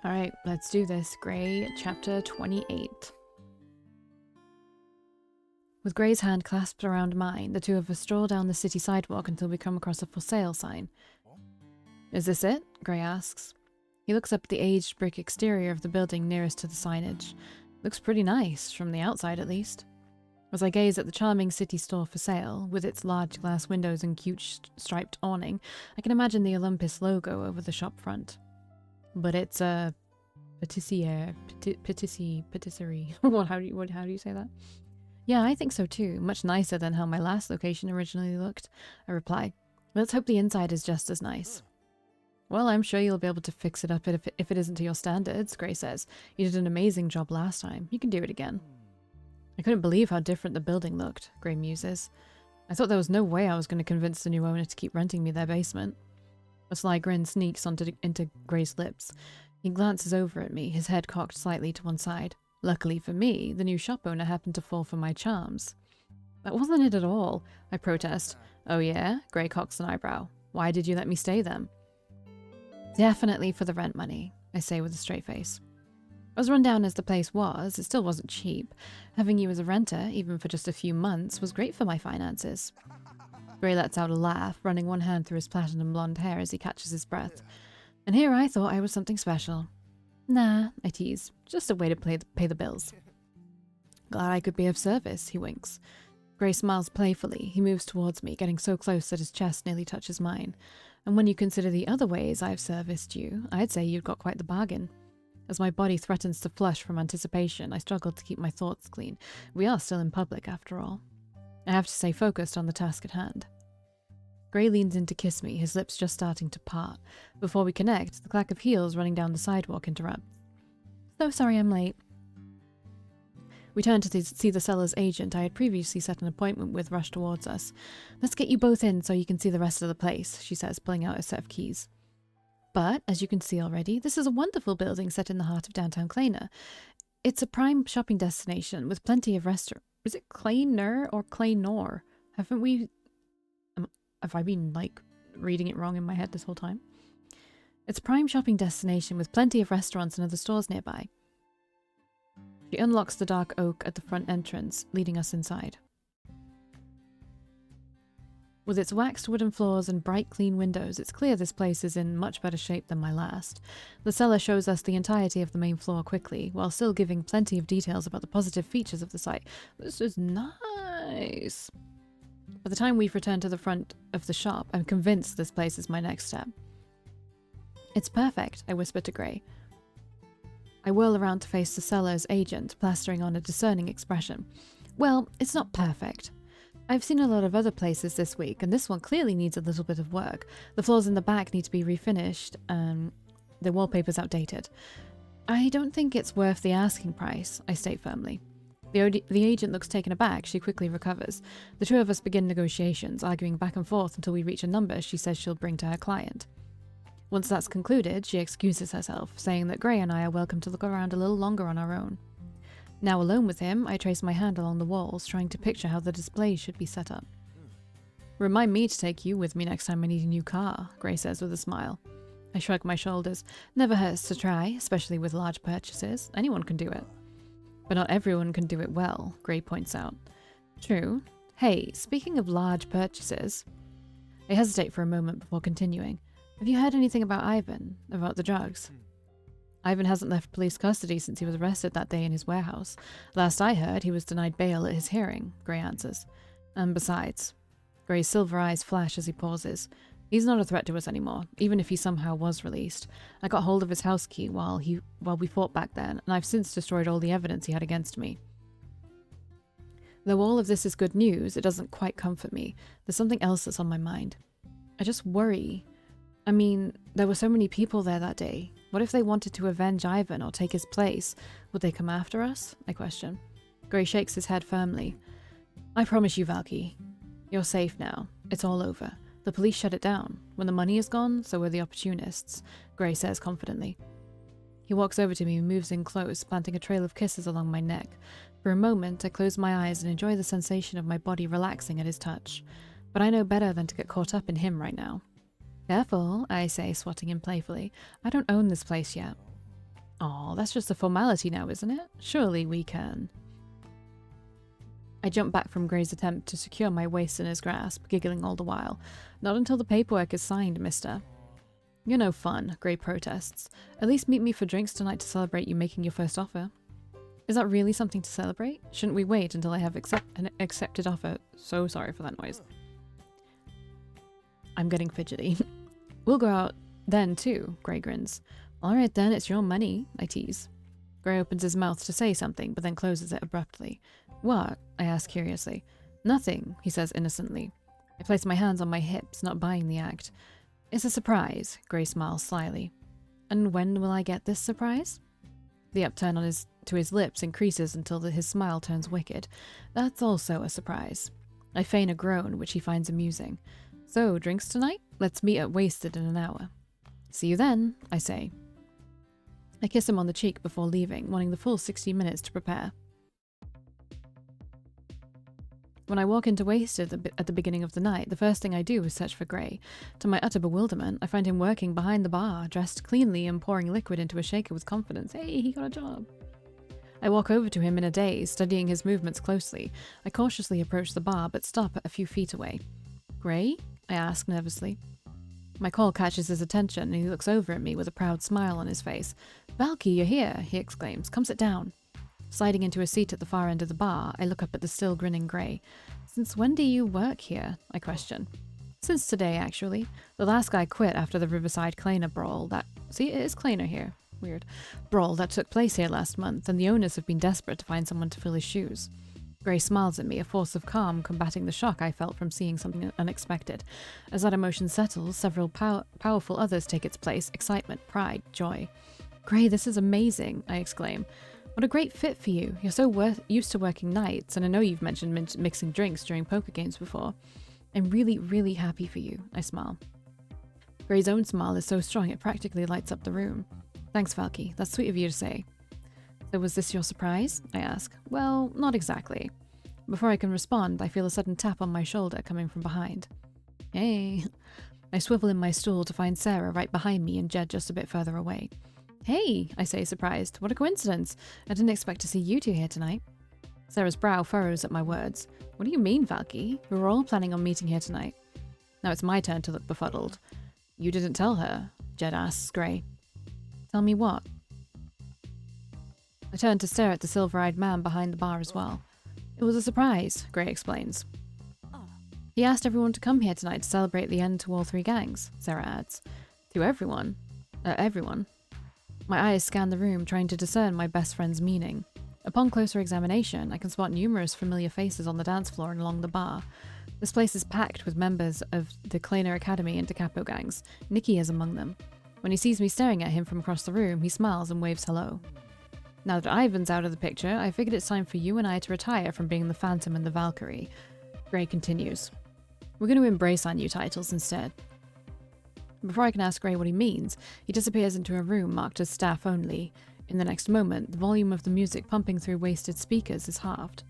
Alright, let's do this. Gray, chapter 28. With Gray's hand clasped around mine, the two of us stroll down the city sidewalk until we come across a for sale sign. Is this it? Gray asks. He looks up at the aged brick exterior of the building nearest to the signage. Looks pretty nice, from the outside at least. As I gaze at the charming city store for sale, with its large glass windows and cute striped awning, I can imagine the Olympus logo over the shop front. But it's a patisserie. How do you say that? Yeah, I think so too. Much nicer than how my last location originally looked. I reply. Let's hope the inside is just as nice. Well, I'm sure you'll be able to fix it up if it isn't to your standards, Gray says. You did an amazing job last time. You can do it again. I couldn't believe how different the building looked, Gray muses. I thought there was no way I was going to convince the new owner to keep renting me their basement. A sly grin sneaks into Gray's lips. He glances over at me, his head cocked slightly to one side. Luckily for me, the new shop owner happened to fall for my charms. That wasn't it at all, I protest. Oh yeah? Gray cocks an eyebrow. Why did you let me stay then? Definitely for the rent money, I say with a straight face. As run down as the place was, it still wasn't cheap. Having you as a renter, even for just a few months, was great for my finances. Gray lets out a laugh, running one hand through his platinum blonde hair as he catches his breath. And here I thought I was something special. Nah, I tease. Just a way to pay the bills. Glad I could be of service, he winks. Gray smiles playfully. He moves towards me, getting so close that his chest nearly touches mine. And when you consider the other ways I've serviced you, I'd say you've got quite the bargain. As my body threatens to flush from anticipation, I struggle to keep my thoughts clean. We are still in public, after all. I have to stay focused on the task at hand. Gray leans in to kiss me, his lips just starting to part. Before we connect, the clack of heels running down the sidewalk interrupts. So sorry I'm late. We turn to see the seller's agent I had previously set an appointment with rush towards us. Let's get you both in so you can see the rest of the place, she says, pulling out a set of keys. But, as you can see already, this is a wonderful building set in the heart of downtown Kleiner. It's a prime shopping destination with plenty of restaurants. Is it Kleiner or Kleiner? Have I been, reading it wrong in my head this whole time? It's a prime shopping destination with plenty of restaurants and other stores nearby. She unlocks the dark oak at the front entrance, leading us inside. With its waxed wooden floors and bright, clean windows, it's clear this place is in much better shape than my last. The seller shows us the entirety of the main floor quickly, while still giving plenty of details about the positive features of the site. This is nice. By the time we've returned to the front of the shop, I'm convinced this place is my next step. It's perfect, I whisper to Gray. I whirl around to face the seller's agent, plastering on a discerning expression. Well, it's not perfect. I've seen a lot of other places this week, and this one clearly needs a little bit of work. The floors in the back need to be refinished, and the wallpaper's outdated. I don't think it's worth the asking price, I state firmly. The agent looks taken aback. She quickly recovers. The two of us begin negotiations, arguing back and forth until we reach a number she says she'll bring to her client. Once that's concluded, she excuses herself, saying that Gray and I are welcome to look around a little longer on our own. Now alone with him, I trace my hand along the walls, trying to picture how the displays should be set up. Remind me to take you with me next time I need a new car, Gray says with a smile. I shrug my shoulders. Never hurts to try, especially with large purchases. Anyone can do it. But not everyone can do it well, Gray points out. True. Hey, speaking of large purchases... I hesitate for a moment before continuing. Have you heard anything about Ivan? About the drugs? Ivan hasn't left police custody since he was arrested that day in his warehouse. Last I heard, he was denied bail at his hearing, Gray answers. And besides... Gray's silver eyes flash as he pauses. He's not a threat to us anymore, even if he somehow was released. I got hold of his house key while we fought back then, and I've since destroyed all the evidence he had against me. Though all of this is good news, it doesn't quite comfort me. There's something else that's on my mind. I just worry. I mean, there were so many people there that day. What if they wanted to avenge Ivan or take his place? Would they come after us? I question. Gray shakes his head firmly. I promise you, Valkii. You're safe now. It's all over. The police shut it down. When the money is gone, so are the opportunists, Gray says confidently. He walks over to me and moves in close, planting a trail of kisses along my neck. For a moment, I close my eyes and enjoy the sensation of my body relaxing at his touch. But I know better than to get caught up in him right now. Careful, I say, swatting him playfully. I don't own this place yet. Oh, that's just a formality now, isn't it? Surely we can. I jump back from Gray's attempt to secure my waist in his grasp, giggling all the while. Not until the paperwork is signed, mister. You're no fun, Gray protests. At least meet me for drinks tonight to celebrate you making your first offer. Is that really something to celebrate? Shouldn't we wait until I have an accepted offer? So sorry for that noise. I'm getting fidgety. We'll go out then too, Gray grins. Alright then, it's your money, I tease. Gray opens his mouth to say something, but then closes it abruptly. What? I ask curiously. Nothing, he says innocently. I place my hands on my hips, not buying the act. It's a surprise, Gray smiles slyly. And when will I get this surprise? The upturn to his lips increases until his smile turns wicked. That's also a surprise. I feign a groan, which he finds amusing. So, drinks tonight? Let's meet at Wasted in an hour. See you then, I say. I kiss him on the cheek before leaving, wanting the full 60 minutes to prepare. When I walk into Wasted at the beginning of the night, the first thing I do is search for Gray. To my utter bewilderment, I find him working behind the bar, dressed cleanly and pouring liquid into a shaker with confidence. Hey, he got a job. I walk over to him in a daze, studying his movements closely. I cautiously approach the bar, but stop a few feet away. Gray? I ask nervously. My call catches his attention, and he looks over at me with a proud smile on his face. Valkii, you're here, he exclaims. Come sit down. Sliding into a seat at the far end of the bar, I look up at the still grinning Gray. Since when do you work here? I question. Since today, actually. The last guy quit after the Riverside Kleiner brawl See, it is Kleiner here. Weird. Brawl that took place here last month, and the owners have been desperate to find someone to fill his shoes. Gray smiles at me, a force of calm combating the shock I felt from seeing something unexpected. As that emotion settles, several powerful others take its place. Excitement, pride, joy. Gray, this is amazing, I exclaim. What a great fit for you. You're so used to working nights, and I know you've mentioned mixing drinks during poker games before. I'm really, really happy for you, I smile. Gray's own smile is so strong it practically lights up the room. Thanks, Valkii. That's sweet of you to say. So was this your surprise? I ask. Well, not exactly. Before I can respond, I feel a sudden tap on my shoulder coming from behind. Hey. I swivel in my stool to find Sarah right behind me and Jed just a bit further away. Hey, I say, surprised. What a coincidence. I didn't expect to see you two here tonight. Sarah's brow furrows at my words. What do you mean, Valkii? We were all planning on meeting here tonight. Now it's my turn to look befuddled. You didn't tell her, Jed asks Gray. Tell me what? I turn to stare at the silver-eyed man behind the bar as well. It was a surprise, Gray explains. He asked everyone to come here tonight to celebrate the end to all three gangs, Sarah adds. To everyone? Everyone. My eyes scan the room, trying to discern my best friend's meaning. Upon closer examination, I can spot numerous familiar faces on the dance floor and along the bar. This place is packed with members of the Kleiner Academy and DeCapo gangs. Nicky is among them. When he sees me staring at him from across the room, he smiles and waves hello. Now that Ivan's out of the picture, I figured it's time for you and I to retire from being the Phantom and the Valkyrie. Gray continues. We're going to embrace our new titles instead. Before I can ask Gray what he means, he disappears into a room marked as staff only. In the next moment, the volume of the music pumping through wasted speakers is halved.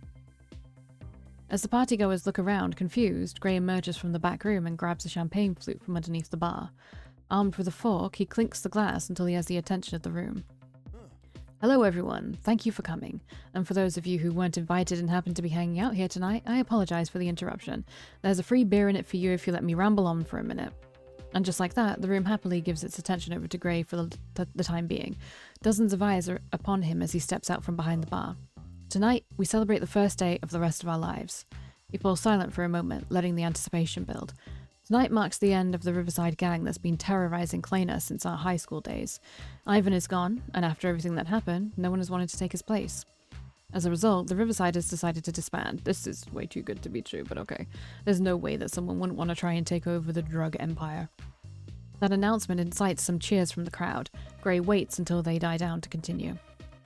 As the partygoers look around, confused, Gray emerges from the back room and grabs a champagne flute from underneath the bar. Armed with a fork, he clinks the glass until he has the attention of the room. Hello everyone, thank you for coming. And for those of you who weren't invited and happened to be hanging out here tonight, I apologize for the interruption. There's a free beer in it for you if you let me ramble on for a minute. And just like that, the room happily gives its attention over to Gray for the time being. Dozens of eyes are upon him as he steps out from behind the bar. Tonight, we celebrate the first day of the rest of our lives. He falls silent for a moment, letting the anticipation build. Tonight marks the end of the Riverside gang that's been terrorizing Kleiner since our high school days. Ivan is gone, and after everything that happened, no one has wanted to take his place. As a result, the Riverside has decided to disband. This is way too good to be true, but okay. There's no way that someone wouldn't want to try and take over the drug empire. That announcement incites some cheers from the crowd. Gray waits until they die down to continue.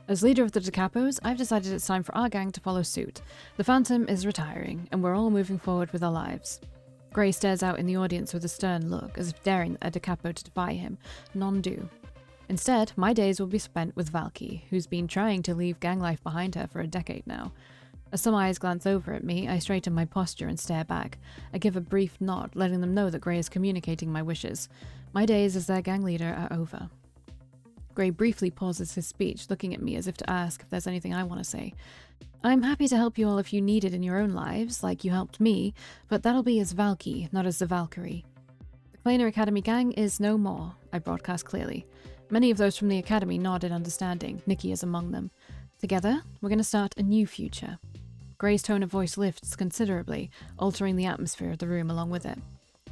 As leader of the DeCapos, I've decided it's time for our gang to follow suit. The Phantom is retiring, and we're all moving forward with our lives. Gray stares out in the audience with a stern look, as if daring a DeCapo to defy him. None do. Instead, my days will be spent with Valkii, who's been trying to leave gang life behind her for a decade now. As some eyes glance over at me, I straighten my posture and stare back. I give a brief nod, letting them know that Gray is communicating my wishes. My days as their gang leader are over. Gray briefly pauses his speech, looking at me as if to ask if there's anything I want to say. I'm happy to help you all if you need it in your own lives, like you helped me, but that'll be as Valkii, not as the Valkyrie. The Tailor Academy gang is no more, I broadcast clearly. Many of those from the academy nod in understanding, Nikki is among them. Together, we're going to start a new future. Gray's tone of voice lifts considerably, altering the atmosphere of the room along with it.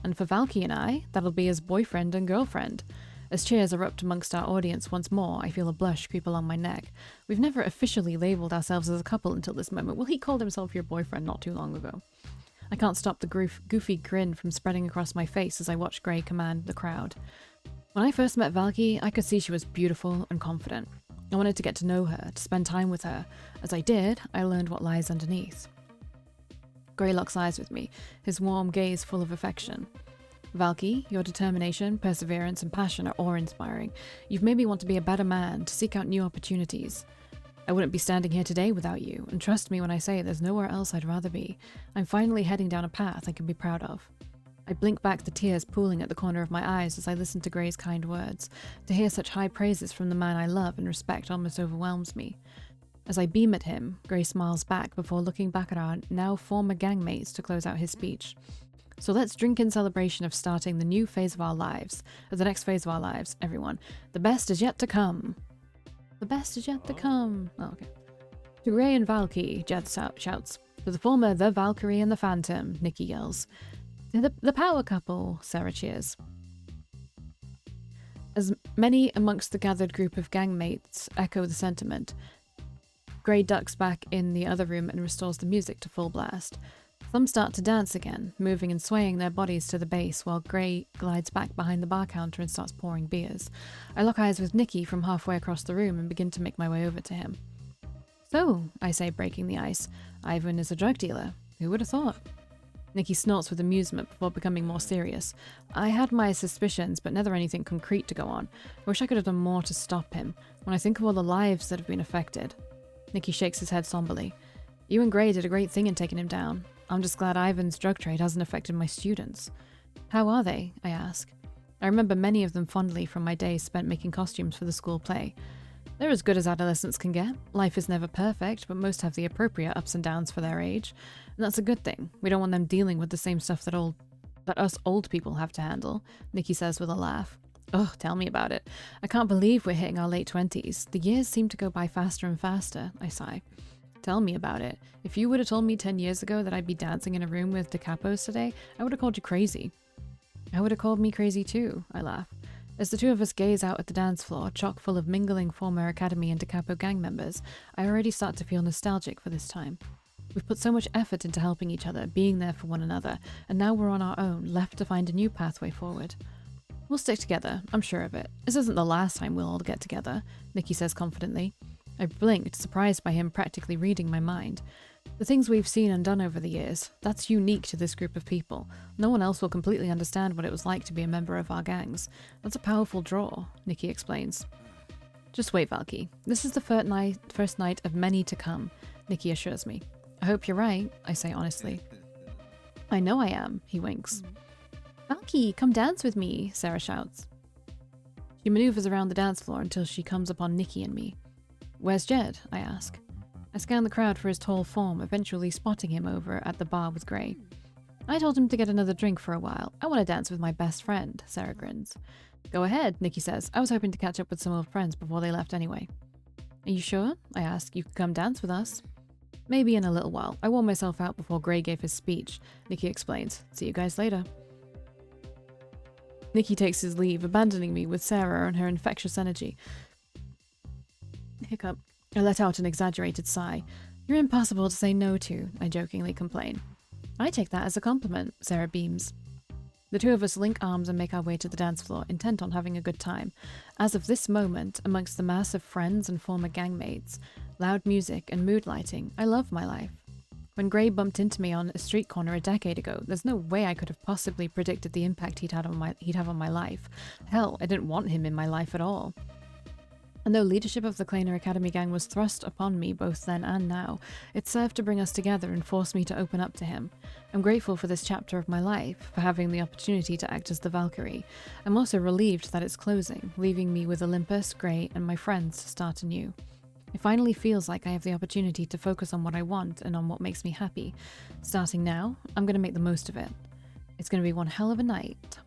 And for Valkii and I, that'll be as boyfriend and girlfriend. As cheers erupt amongst our audience once more, I feel a blush creep along my neck. We've never officially labelled ourselves as a couple until this moment. Well, he called himself your boyfriend not too long ago. I can't stop the goofy grin from spreading across my face as I watch Gray command the crowd. When I first met Valkii, I could see she was beautiful and confident. I wanted to get to know her, to spend time with her. As I did, I learned what lies underneath. Gray locks eyes with me, his warm gaze full of affection. Valkii, your determination, perseverance, and passion are awe-inspiring. You've made me want to be a better man, to seek out new opportunities. I wouldn't be standing here today without you, and trust me when I say there's nowhere else I'd rather be. I'm finally heading down a path I can be proud of. I blink back, the tears pooling at the corner of my eyes as I listen to Gray's kind words. To hear such high praises from the man I love and respect almost overwhelms me. As I beam at him, Gray smiles back before looking back at our now former gangmates to close out his speech. So let's drink in celebration of starting the new phase of our lives. The next phase of our lives, everyone. The best is yet to come. The best is yet to come. Oh, okay. To Gray and Valkii, Jed shouts. To the former, the Valkyrie and the Phantom, Nikki yells. To the power couple, Sarah cheers. As many amongst the gathered group of gangmates echo the sentiment, Gray ducks back in the other room and restores the music to full blast. Some start to dance again, moving and swaying their bodies to the bass, while Gray glides back behind the bar counter and starts pouring beers. I lock eyes with Nikki from halfway across the room and begin to make my way over to him. So, I say, breaking the ice, Ivan is a drug dealer. Who would have thought? Nikki snorts with amusement before becoming more serious. I had my suspicions, but never anything concrete to go on. I wish I could have done more to stop him, when I think of all the lives that have been affected. Nikki shakes his head somberly. You and Gray did a great thing in taking him down. I'm just glad Ivan's drug trade hasn't affected my students. How are they? I ask. I remember many of them fondly from my days spent making costumes for the school play. They're as good as adolescents can get. Life is never perfect, but most have the appropriate ups and downs for their age. And that's a good thing. We don't want them dealing with the same stuff that us old people have to handle, Nikki says with a laugh. Ugh, tell me about it. I can't believe we're hitting our late 20s. The years seem to go by faster and faster, I sigh. Tell me about it. If you would have told me 10 years ago that I'd be dancing in a room with DeCapos today, I would have called you crazy. I would have called me crazy too, I laugh. As the two of us gaze out at the dance floor, chock full of mingling former Academy and DeCapo gang members, I already start to feel nostalgic for this time. We've put so much effort into helping each other, being there for one another, and now we're on our own, left to find a new pathway forward. We'll stick together, I'm sure of it. This isn't the last time we'll all get together, Nikki says confidently. I blinked, surprised by him practically reading my mind. The things we've seen and done over the years, that's unique to this group of people. No one else will completely understand what it was like to be a member of our gangs. That's a powerful draw, Nikki explains. Just wait, Valkii. This is the first night of many to come, Nikki assures me. I hope you're right, I say honestly. I know I am, he winks. Valkii, come dance with me, Sarah shouts. She maneuvers around the dance floor until she comes upon Nikki and me. Where's Jed? I ask. I scan the crowd for his tall form, eventually spotting him over at the bar with Gray. I told him to get another drink for a while. I want to dance with my best friend, Sarah grins. Go ahead, Nikki says. I was hoping to catch up with some old friends before they left anyway. Are you sure? I ask. You could come dance with us. Maybe in a little while. I wore myself out before Gray gave his speech, Nikki explains. See you guys later. Nikki takes his leave, abandoning me with Sarah and her infectious energy. Hiccup. I let out an exaggerated sigh. You're impossible to say no to, I jokingly complain. I take that as a compliment, Sarah beams. The two of us link arms and make our way to the dance floor, intent on having a good time. As of this moment, amongst the mass of friends and former gangmates, loud music and mood lighting, I love my life. When Gray bumped into me on a street corner a decade ago, there's no way I could have possibly predicted the impact he'd have on my life. Hell, I didn't want him in my life at all. And though leadership of the Kleiner Academy gang was thrust upon me both then and now, it served to bring us together and force me to open up to him. I'm grateful for this chapter of my life, for having the opportunity to act as the Valkyrie. I'm also relieved that it's closing, leaving me with Olympus, Grey, and my friends to start anew. It finally feels like I have the opportunity to focus on what I want and on what makes me happy. Starting now, I'm going to make the most of it. It's going to be one hell of a night.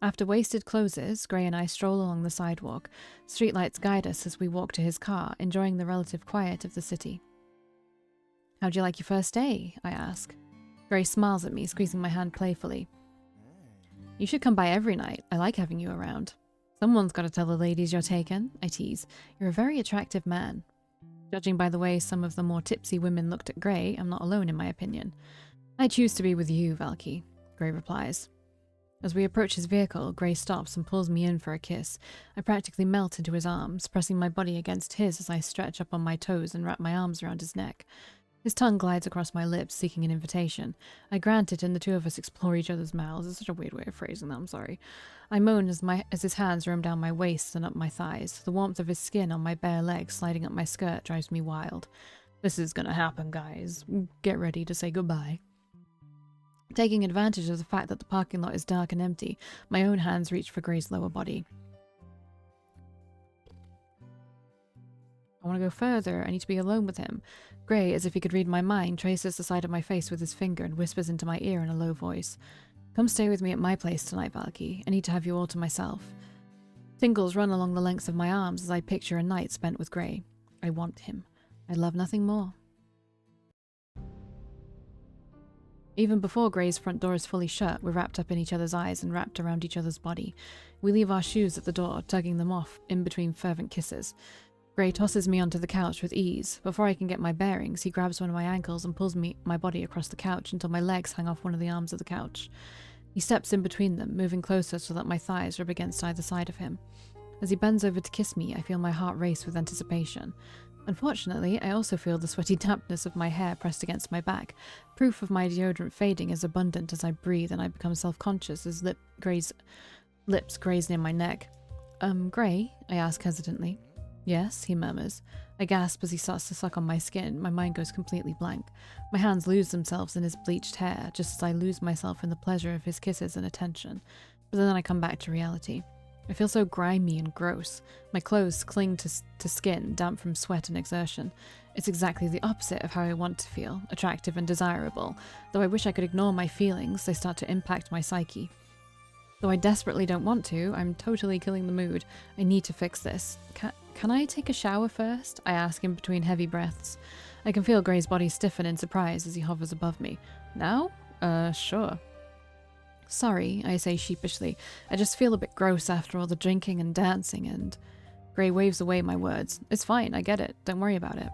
After Wasted closes, Grey and I stroll along the sidewalk. Streetlights guide us as we walk to his car, enjoying the relative quiet of the city. How'd you like your first day? I ask. Grey smiles at me, squeezing my hand playfully. You should come by every night. I like having you around. Someone's got to tell the ladies you're taken, I tease. You're a very attractive man. Judging by the way some of the more tipsy women looked at Grey, I'm not alone in my opinion. I choose to be with you, Valkii, Grey replies. As we approach his vehicle, Grey stops and pulls me in for a kiss. I practically melt into his arms, pressing my body against his as I stretch up on my toes and wrap my arms around his neck. His tongue glides across my lips, seeking an invitation. I grant it, and the two of us explore each other's mouths. It's such a weird way of phrasing that, I'm sorry. I moan as his hands roam down my waist and up my thighs. The warmth of his skin on my bare legs sliding up my skirt drives me wild. This is gonna happen, guys. Get ready to say goodbye. Taking advantage of the fact that the parking lot is dark and empty, my own hands reach for Grey's lower body. I want to go further. I need to be alone with him. Grey, as if he could read my mind, traces the side of my face with his finger and whispers into my ear in a low voice. Come stay with me at my place tonight, Valkii. I need to have you all to myself. Tingles run along the lengths of my arms as I picture a night spent with Grey. I want him. I love nothing more. Even before Grey's front door is fully shut, we're wrapped up in each other's eyes and wrapped around each other's body. We leave our shoes at the door, tugging them off in between fervent kisses. Grey tosses me onto the couch with ease. Before I can get my bearings, he grabs one of my ankles and pulls my body across the couch until my legs hang off one of the arms of the couch. He steps in between them, moving closer so that my thighs rub against either side of him. As he bends over to kiss me, I feel my heart race with anticipation. Unfortunately, I also feel the sweaty dampness of my hair pressed against my back. Proof of my deodorant fading is abundant as I breathe, and I become self-conscious as Grey's lips graze near my neck. Grey? I ask hesitantly. Yes, he murmurs. I gasp as he starts to suck on my skin. My mind goes completely blank. My hands lose themselves in his bleached hair, just as I lose myself in the pleasure of his kisses and attention. But then I come back to reality. I feel so grimy and gross. My clothes cling to skin, damp from sweat and exertion. It's exactly the opposite of how I want to feel, attractive and desirable. Though I wish I could ignore my feelings, they start to impact my psyche. Though I desperately don't want to, I'm totally killing the mood. I need to fix this. Can I take a shower first? I ask in between heavy breaths. I can feel Grey's body stiffen in surprise as he hovers above me. Now? Sure. Sorry, I say sheepishly. I just feel a bit gross after all the drinking and dancing and... Grey waves away my words. It's fine, I get it. Don't worry about it.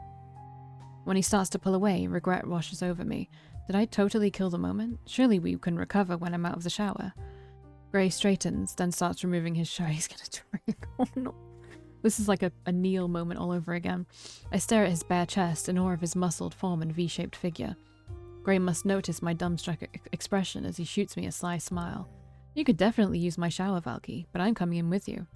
When he starts to pull away, regret washes over me. Did I totally kill the moment? Surely we can recover when I'm out of the shower. Grey straightens, then starts removing his shirt. He's gonna drink. Oh no. This is like a Neil moment all over again. I stare at his bare chest in awe of his muscled form and V-shaped figure. Grey must notice my dumbstruck expression as he shoots me a sly smile. You could definitely use my shower, Valkii, but I'm coming in with you.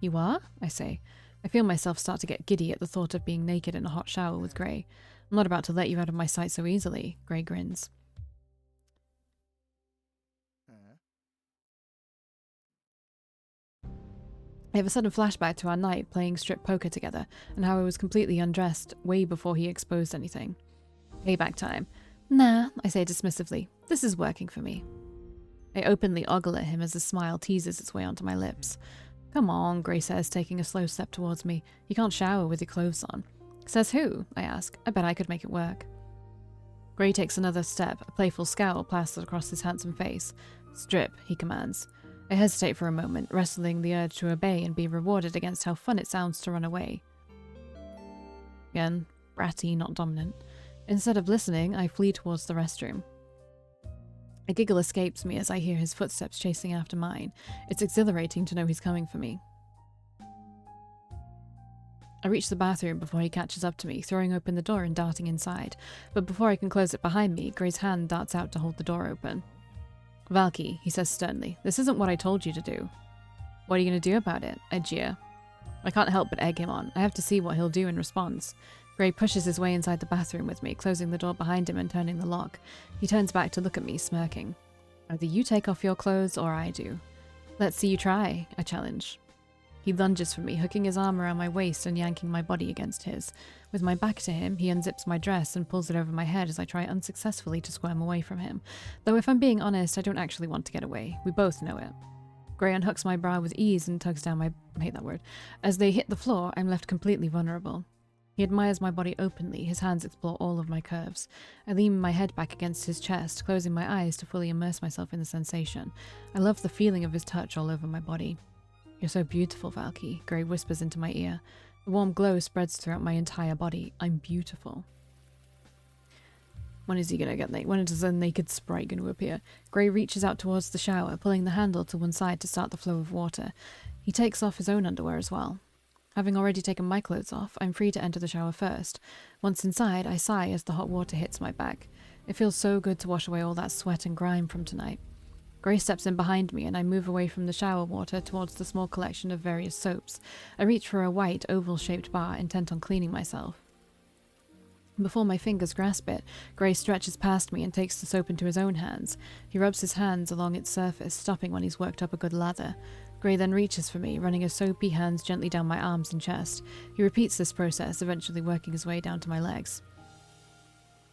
You are? I say. I feel myself start to get giddy at the thought of being naked in a hot shower with Grey. I'm not about to let you out of my sight so easily, Grey grins. I have a sudden flashback to our night playing strip poker together, and how I was completely undressed way before he exposed anything. Payback time. Nah, I say dismissively. This is working for me. I openly ogle at him as a smile teases its way onto my lips. Come on, Grey says, taking a slow step towards me. You can't shower with your clothes on. Says who? I ask. I bet I could make it work. Grey takes another step, a playful scowl plastered across his handsome face. Strip, he commands. I hesitate for a moment, wrestling the urge to obey and be rewarded against how fun it sounds to run away. Again, bratty, not dominant. Instead of listening, I flee towards the restroom. A giggle escapes me as I hear his footsteps chasing after mine. It's exhilarating to know he's coming for me. I reach the bathroom before he catches up to me, throwing open the door and darting inside. But before I can close it behind me, Grey's hand darts out to hold the door open. Valkii, he says sternly, this isn't what I told you to do. What are you going to do about it? I jeer. I can't help but egg him on. I have to see what he'll do in response. Gray pushes his way inside the bathroom with me, closing the door behind him and turning the lock. He turns back to look at me, smirking. Either you take off your clothes or I do. Let's see you try, I challenge. He lunges for me, hooking his arm around my waist and yanking my body against his. With my back to him, he unzips my dress and pulls it over my head as I try unsuccessfully to squirm away from him. Though if I'm being honest, I don't actually want to get away. We both know it. Gray unhooks my bra with ease and tugs down my... I hate that word. As they hit the floor, I'm left completely vulnerable. He admires my body openly, his hands explore all of my curves. I lean my head back against his chest, closing my eyes to fully immerse myself in the sensation. I love the feeling of his touch all over my body. You're so beautiful, Valkii, Gray whispers into my ear. The warm glow spreads throughout my entire body. I'm beautiful. When is he gonna get naked? When is a naked sprite gonna appear? Gray reaches out towards the shower, pulling the handle to one side to start the flow of water. He takes off his own underwear as well. Having already taken my clothes off, I'm free to enter the shower first. Once inside, I sigh as the hot water hits my back. It feels so good to wash away all that sweat and grime from tonight. Gray steps in behind me and I move away from the shower water towards the small collection of various soaps. I reach for a white, oval-shaped bar, intent on cleaning myself. Before my fingers grasp it, Gray stretches past me and takes the soap into his own hands. He rubs his hands along its surface, stopping when he's worked up a good lather. Gray then reaches for me, running his soapy hands gently down my arms and chest. He repeats this process, eventually working his way down to my legs.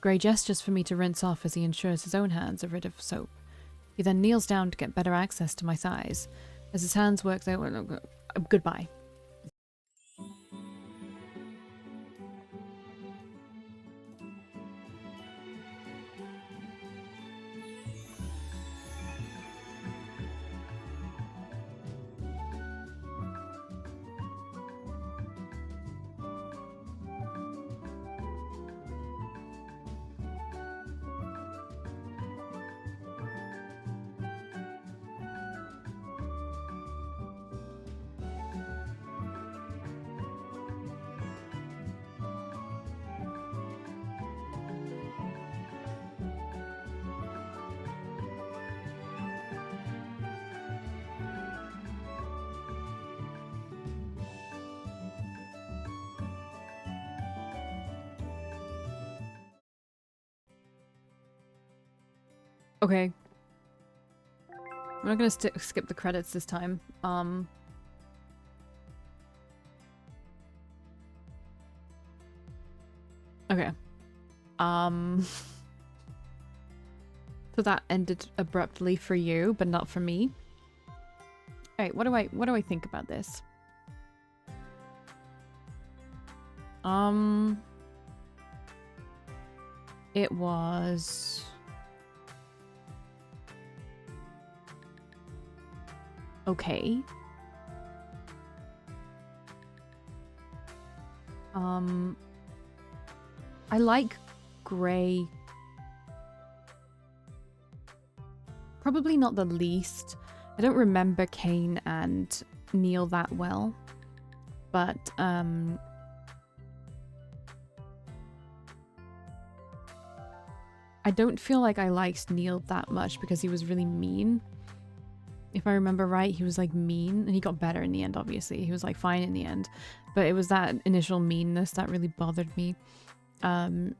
Gray gestures for me to rinse off as he ensures his own hands are rid of soap. He then kneels down to get better access to my thighs. As his hands work their way... Goodbye. Okay. I'm not gonna skip the credits this time. Okay. So that ended abruptly for you, but not for me. Alright, what do I think about this? It was... okay. I like Gray. Probably not the least. I don't remember Kane and Neil that well. But, I don't feel like I liked Neil that much because he was really mean. If I remember right, he was like mean, and he got better in the end, obviously. He was like fine in the end. But it was that initial meanness that really bothered me. So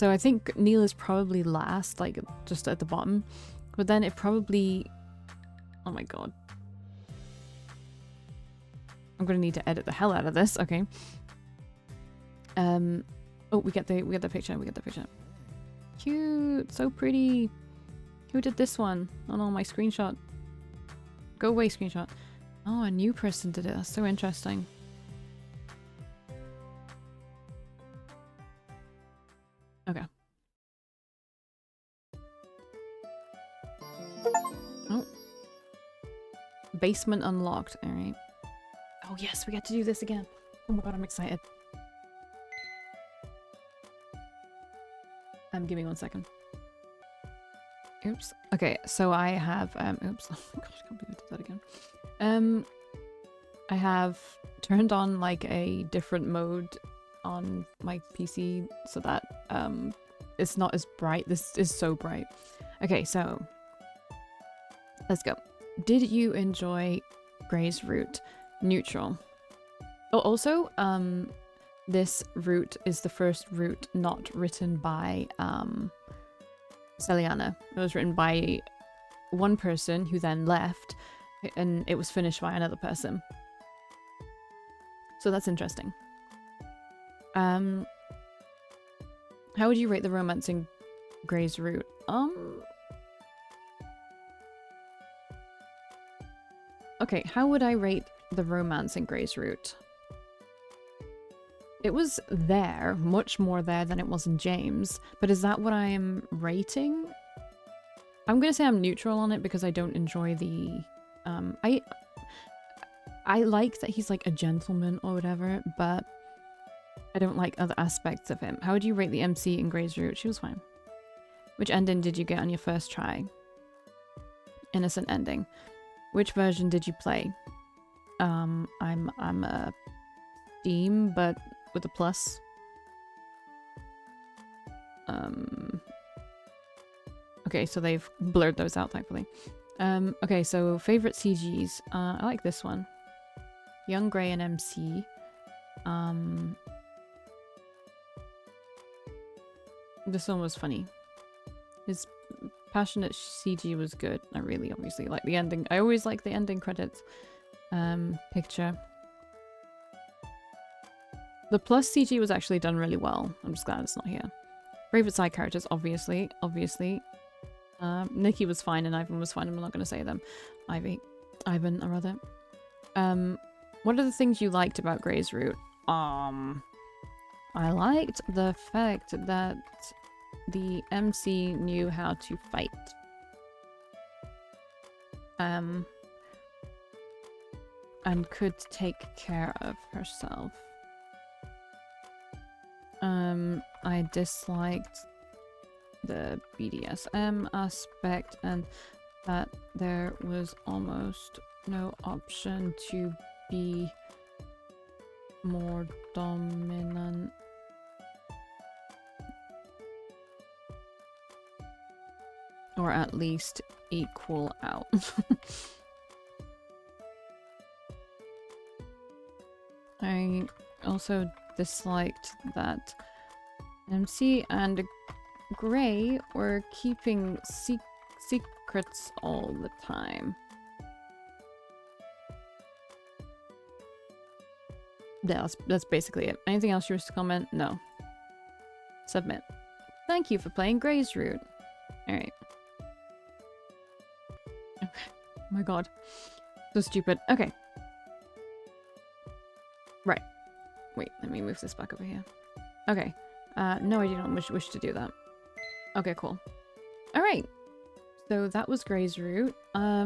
I think Neil is probably last, like just at the bottom. But then it probably... oh my god. I'm gonna need to edit the hell out of this. Okay. Oh, we get the picture. We get the picture. Cute. So pretty. Who did this one? Oh no, my screenshot. Go away, screenshot. Oh, a new person did it. That's so interesting. Okay. Oh. Basement unlocked. Alright. Oh yes, we get to do this again. Oh my god, I'm excited. Give me 1 second. Oops. Okay, so I have, oops. Oh my gosh, I can't believe I did that again. I have turned on like a different mode on my PC so that, it's not as bright. This is so bright. Okay, so let's go. Did you enjoy Gray's route. Neutral. Oh, also, this route is the first route not written by Celiana. It was written by one person who then left, and it was finished by another person. So that's interesting. How would you rate the romance in Gray's route? Okay, how would I rate the romance in Gray's route? It was there, much more there than it was in James, but is that what I am rating? I'm gonna say I'm neutral on it because I don't enjoy the... I like that he's like a gentleman or whatever, but I don't like other aspects of him. How would you rate the MC in Gray's route? She was fine. Which ending did you get on your first try? Innocent ending. Which version did you play? I'm a Steam, but with a plus. Okay, so they've blurred those out, thankfully. Okay, so favorite CGs. I like this one. Young Grey and MC. This one was funny. His passionate CG was good. I really obviously like the ending. I always like the ending credits picture. The plus CG was actually done really well. I'm just glad it's not here. Favorite side characters, obviously. Nikki was fine and Ivan was fine. I'm not going to say them. Ivan, or rather. What are the things you liked about Gray's route? I liked the fact that the MC knew how to fight. And could take care of herself. I disliked the BDSM aspect and that there was almost no option to be more dominant. Or at least equal out. I also disliked that MC and Gray were keeping secrets all the time. Yeah, that's basically it. Anything else you wish to comment? No. Submit. Thank you for playing Gray's route. Alright. Okay. Oh my god. So stupid. Okay. Right. Wait, let me move this back over here. Okay. No, I do not wish to do that. Okay, cool. Alright. So that was Gray's route. I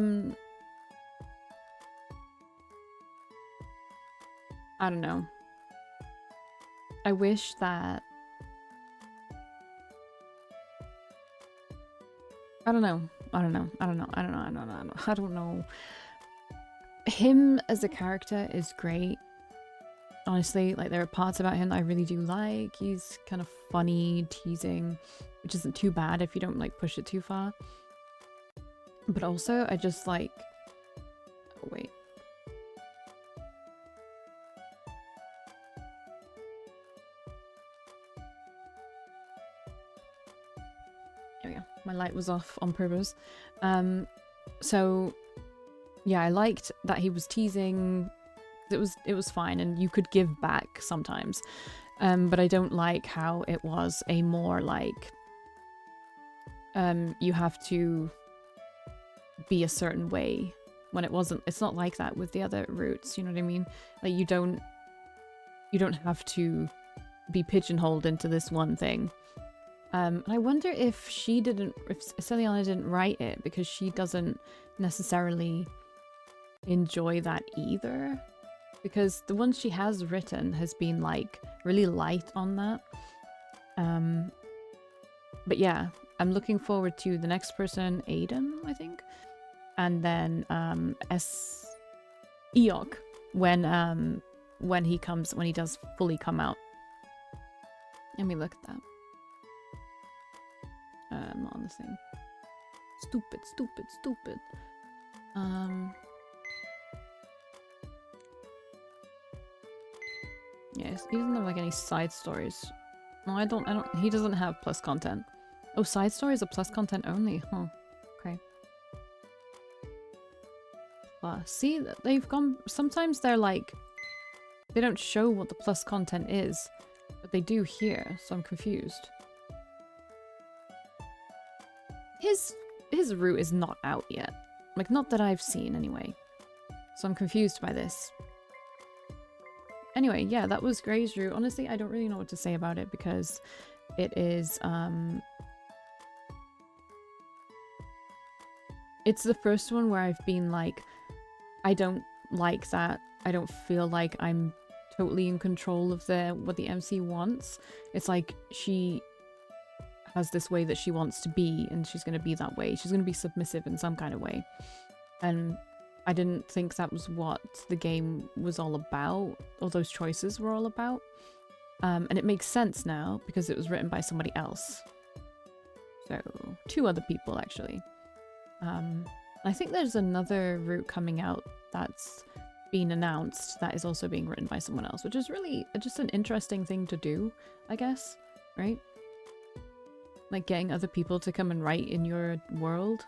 don't know. I wish that... I don't know. Him as a character is great. Honestly, like, there are parts about him that I really do like. He's kind of funny, teasing, which isn't too bad if you don't, like, push it too far. But also, I just, like... Oh, wait. There we go. My light was off on purpose. So, yeah, I liked that he was teasing... It was fine and you could give back sometimes, but I don't like how it was a more like you have to be a certain way when it's not like that with the other routes, you know what I mean? Like you don't have to be pigeonholed into this one thing. I wonder if Celiana didn't write it because she doesn't necessarily enjoy that either. Because the ones she has written has been like really light on that. But yeah, I'm looking forward to the next person, Aiden, I think. And then Eok when he does fully come out. Let me look at that. I'm not on the thing. Stupid. Yes, he doesn't have like any side stories. No, I don't, he doesn't have plus content. Oh, side stories are plus content only, huh? Okay. See, they've gone, sometimes they're like, they don't show what the plus content is, but they do here, so I'm confused. His route is not out yet. Like, not that I've seen, anyway. So I'm confused by this. Anyway, yeah, that was Grey's route. Honestly, I don't really know what to say about it because it is, it's the first one where I've been like, I don't like that. I don't feel like I'm totally in control of what the MC wants. It's like she has this way that she wants to be and she's going to be that way. She's going to be submissive in some kind of way. And I didn't think that was what the game was all about, or those choices were all about. And it makes sense now because it was written by somebody else. So, 2 other people actually. I think there's another route coming out that's been announced that is also being written by someone else, which is really just an interesting thing to do, I guess, right? Like getting other people to come and write in your world.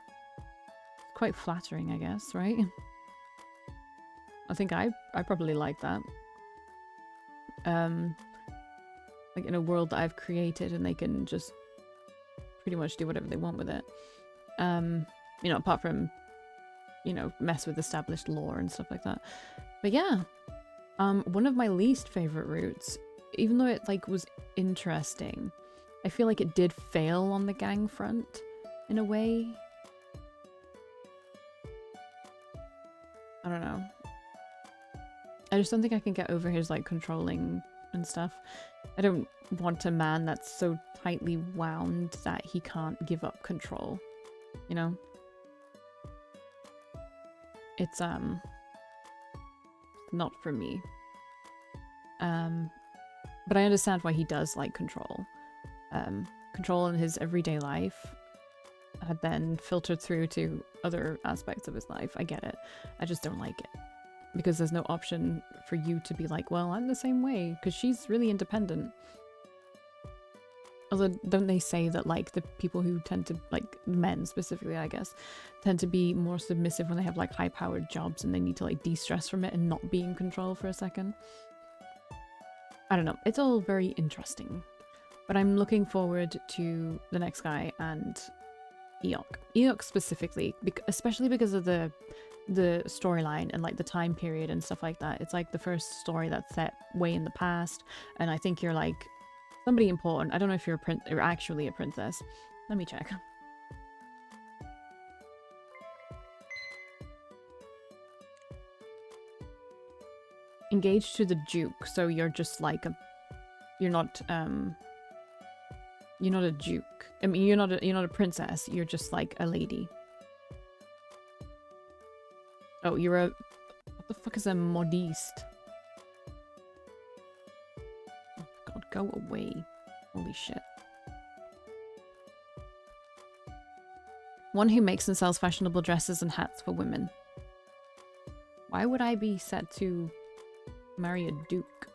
Quite flattering, I guess, right? I think I probably like that. Like in a world that I've created and they can just pretty much do whatever they want with it. You know, apart from, you know, mess with established lore and stuff like that. But yeah, one of my least favorite routes, even though it like was interesting, I feel like it did fail on the gang front in a way. I don't know. I just don't think I can get over his like controlling and stuff. I don't want a man that's so tightly wound that he can't give up control, you know? It's not for me. But I understand why he does like control. Control in his everyday life had then filtered through to other aspects of his life. I get it. I just don't like it. Because there's no option for you to be like, well, I'm the same way, because she's really independent. Although, don't they say that, like, the people who tend to, like, men specifically, I guess, tend to be more submissive when they have, like, high-powered jobs and they need to, like, de-stress from it and not be in control for a second? I don't know. It's all very interesting. But I'm looking forward to the next guy and Eok. Eok specifically, especially because of the storyline and like the time period and stuff like that. It's like the first story that's set way in the past, and I think you're like somebody important. I don't know if you're you're actually a princess. Let me check. Engaged to the Duke, so you're just like you're not a Duke. I mean, you're not a princess. You're just like a lady. Oh, you're a... What the fuck is a modiste? Oh god, go away. Holy shit. One who makes and sells fashionable dresses and hats for women. Why would I be set to marry a duke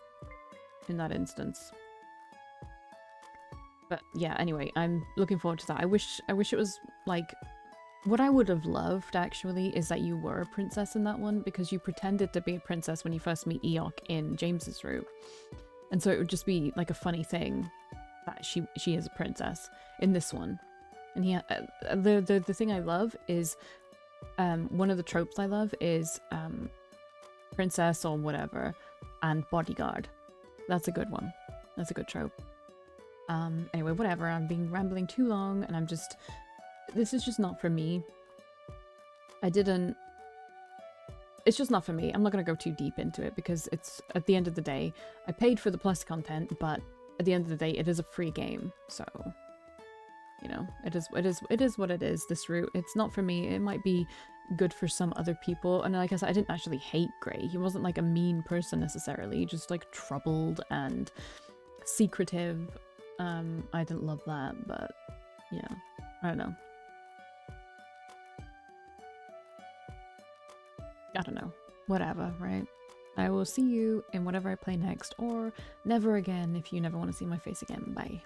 in that instance? But yeah, anyway, I'm looking forward to that. I wish it was like... What I would have loved, actually, is that you were a princess in that one, because you pretended to be a princess when you first meet Eok in James's route. And so it would just be, like, a funny thing that she is a princess in this one. And the thing I love is, one of the tropes I love is, princess or whatever, and bodyguard. That's a good one. That's a good trope. Anyway, whatever, I'm being rambling too long, and I'm just... This is just not for me. It's just not for me. I'm not going to go too deep into it because it's, at the end of the day, I paid for the plus content, but at the end of the day, it is a free game. So, you know, it is what it is, this route. It's not for me. It might be good for some other people. And like I said, I didn't actually hate Gray. He wasn't like a mean person necessarily, just like troubled and secretive. I didn't love that, but yeah, I don't know. I don't know. Whatever, right? I will see you in whatever I play next, or never again if you never want to see my face again. Bye.